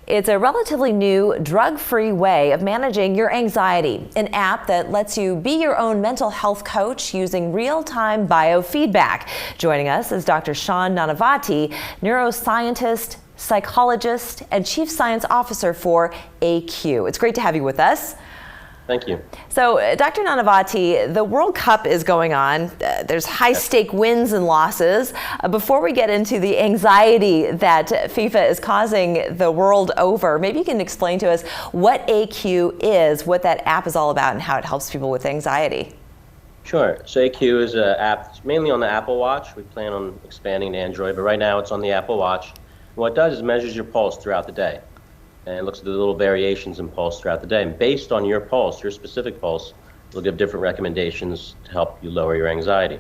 It's a relatively new, drug-free way of managing your anxiety, an app that lets you be your own mental health coach using real-time biofeedback. Joining us is Dr. Shaun Nanavati, neuroscientist, psychologist, and chief science officer for AQ. It's great to have you with us. Thank you. So, Dr. Nanavati, the World Cup is going on. There's high-stake wins and losses. Before we get into the anxiety that FIFA is causing the world over, maybe you can explain to us what AQ is, what that app is all about, and how it helps people with anxiety. Sure. So AQ is an app that's mainly on the Apple Watch. We plan on expanding to Android, but right now it's on the Apple Watch. What it does is measures your pulse throughout the day. And it looks at the little variations in pulse throughout the day. And based on your pulse, your specific pulse, it'll give different recommendations to help you lower your anxiety.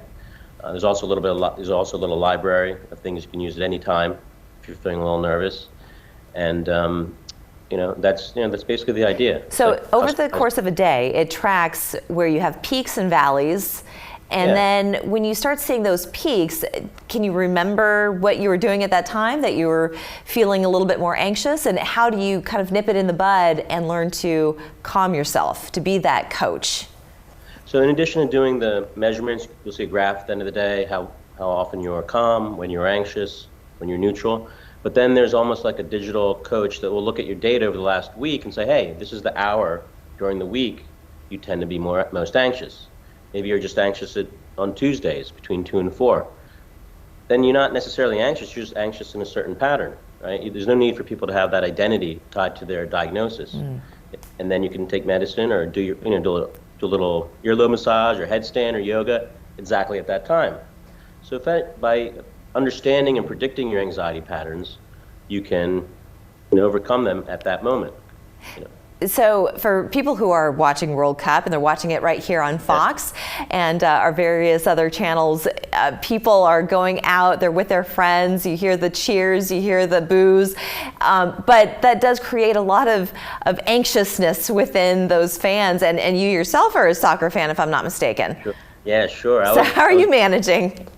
There's also a little library of things you can use at any time if you're feeling a little nervous. And that's basically the idea. So over the course of a day, it tracks where you have peaks and valleys. And then when you start seeing those peaks, can you remember what you were doing at that time, that you were feeling a little bit more anxious? And how do you kind of nip it in the bud and learn to calm yourself, to be that coach? So in addition to doing the measurements, you'll see a graph at the end of the day, how often you're calm, when you're anxious, when you're neutral. But then there's almost like a digital coach that will look at your data over the last week and say, hey, this is the hour during the week you tend to be most anxious. Maybe you're just anxious on Tuesdays between 2 and 4. Then you're not necessarily anxious, you're just anxious in a certain pattern, right? There's no need for people to have that identity tied to their diagnosis. And then you can take medicine or do a little earlobe massage or headstand or yoga exactly at that time. So by understanding and predicting your anxiety patterns, you can overcome them at that moment. So for people who are watching World Cup, and they're watching it right here on Fox and our various other channels, people are going out, they're with their friends, you hear the cheers, you hear the boos, but that does create a lot of anxiousness within those fans, and you yourself are a soccer fan, if I'm not mistaken. Sure. Yeah, sure. So how are you managing?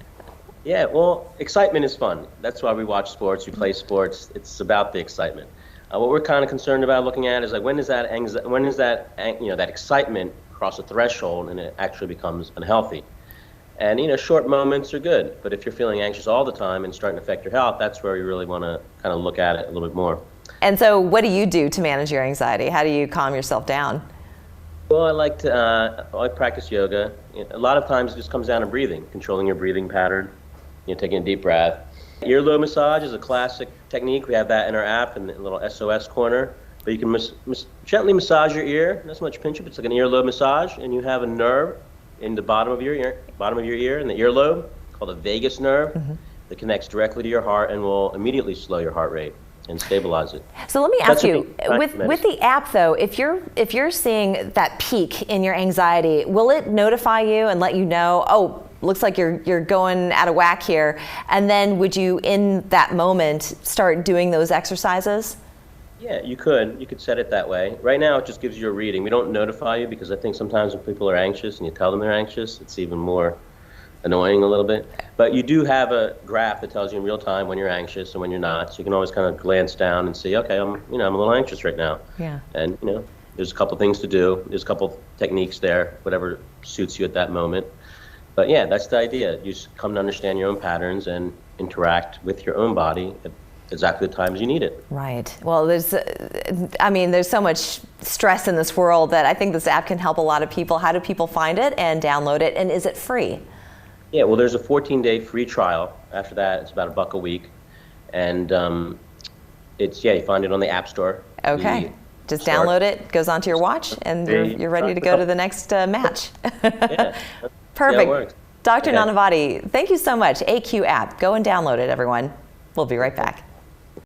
Yeah, well, excitement is fun. That's why we watch sports, we play sports. It's about the excitement. What we're kind of concerned about looking at is like when does that excitement cross a threshold and it actually becomes unhealthy? And short moments are good, but if you're feeling anxious all the time and starting to affect your health, that's where you really want to kind of look at it a little bit more. And so, what do you do to manage your anxiety? How do you calm yourself down? Well, I like to practice yoga. A lot of times it just comes down to breathing, controlling your breathing pattern, taking a deep breath. Earlobe massage is a classic technique. We have that in our app in the little SOS corner. But you can gently massage your ear, not so much pinch it, but it's like an earlobe massage, and you have a nerve in the bottom of your ear, in the earlobe, called the vagus nerve, that connects directly to your heart and will immediately slow your heart rate and stabilize it. So let me ask you, with the app though, if you're seeing that peak in your anxiety, will it notify you and let you know, oh, looks like you're going out of whack here, and then would you in that moment start doing those exercises? Yeah, you could set it that way. Right now it just gives you a reading. We don't notify you because I think sometimes when people are anxious and you tell them they're anxious, it's even more annoying a little bit. But you do have a graph that tells you in real time when you're anxious and when you're not, so you can always kind of glance down and see, okay, I'm a little anxious right now. Yeah. And there's a couple things to do. There's a couple techniques there, whatever suits you at that moment. But yeah, that's the idea. You just come to understand your own patterns and interact with your own body at exactly the times you need it. Right. Well, there's so much stress in this world that I think this app can help a lot of people. How do people find it and download it, and is it free? Yeah, well, there's a 14-day free trial. After that, it's about $1 a week. And you find it on the App Store. Okay. Just download it, goes onto your watch, and you're ready to go to the next match. Yeah. Perfect. Dr. Nanavati, thank you so much. AQ app. Go and download it, everyone. We'll be right back.